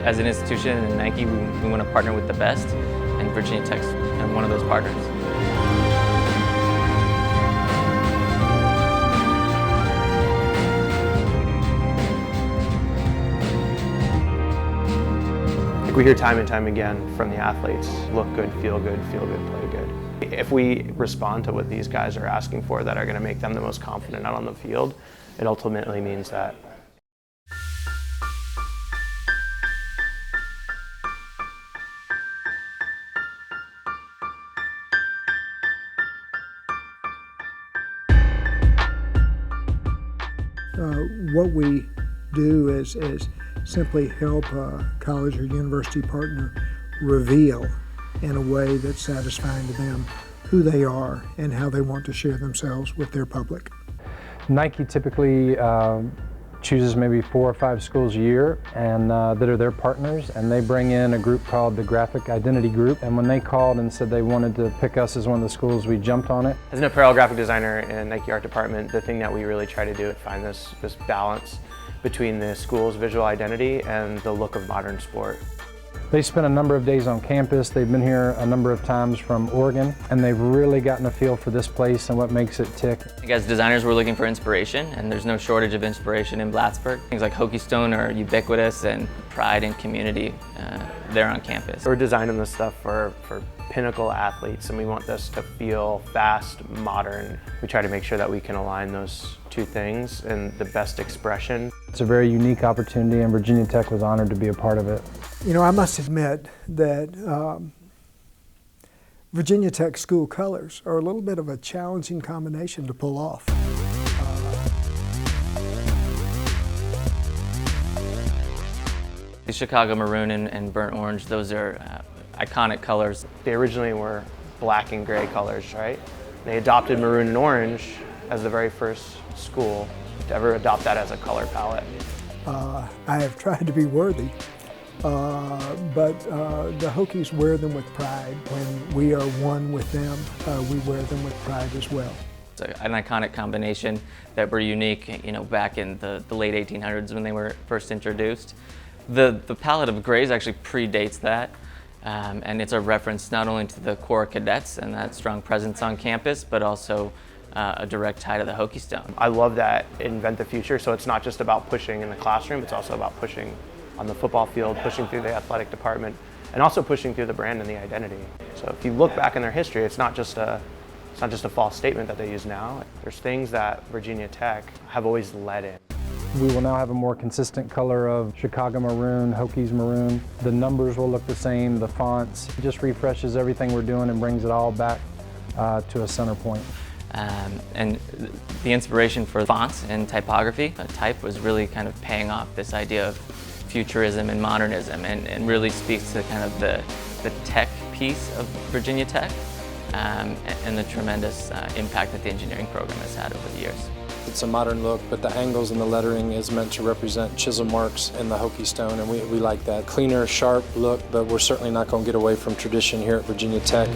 As an institution in Nike, we want to partner with the best, and Virginia Tech's kind of one of those partners. We hear time and time again from the athletes, look good, play good. If we respond to what these guys are asking for that are going to make them the most confident out on the field, it ultimately means that. What we do is simply help a college or university partner reveal in a way that's satisfying to them who they are and how they want to share themselves with their public. Nike typically chooses maybe 4 or 5 schools a year and that are their partners, and they bring in a group called the Graphic Identity Group, and when they called and said they wanted to pick us as one of the schools, we jumped on it. As an apparel graphic designer in Nike art department, the thing that we really try to do is find this balance between the school's visual identity and the look of modern sport. They spent a number of days on campus. They've been here a number of times from Oregon, and they've really gotten a feel for this place and what makes it tick. As designers, we're looking for inspiration, and there's no shortage of inspiration in Plattsburgh. Things like Hokie Stone are ubiquitous, and pride and community there on campus. We're designing this stuff for pinnacle athletes, and we want this to feel fast, modern. We try to make sure that we can align those two things in the best expression. It's a very unique opportunity, and Virginia Tech was honored to be a part of it. You know, I must admit that Virginia Tech school colors are a little bit of a challenging combination to pull off. The Chicago maroon and burnt orange, those are iconic colors. They originally were black and gray colors, right? They adopted maroon and orange as the very first school to ever adopt that as a color palette. I have tried to be worthy, but the Hokies wear them with pride. When we are one with them, we wear them with pride as well. It's an iconic combination that were unique, you know, back in the late 1800s when they were first introduced. The palette of grays actually predates that, and it's a reference not only to the Corps cadets and that strong presence on campus, but also a direct tie to the Hokie Stone. I love that invent the future, so it's not just about pushing in the classroom, it's also about pushing on the football field, pushing through the athletic department, and also pushing through the brand and the identity. So if you look back in their history, it's not just a false statement that they use now. There's things that Virginia Tech have always led in. We will now have a more consistent color of Chicago maroon, Hokies maroon. The numbers will look the same, the fonts. It just refreshes everything we're doing and brings it all back to a center point. And the inspiration for fonts and typography, type was really kind of paying off this idea of futurism and modernism, and really speaks to kind of the tech piece of Virginia Tech and the tremendous impact that the engineering program has had over the years. It's a modern look, but the angles and the lettering is meant to represent chisel marks in the Hokie Stone, and we like that. Cleaner, sharp look, but we're certainly not going to get away from tradition here at Virginia Tech.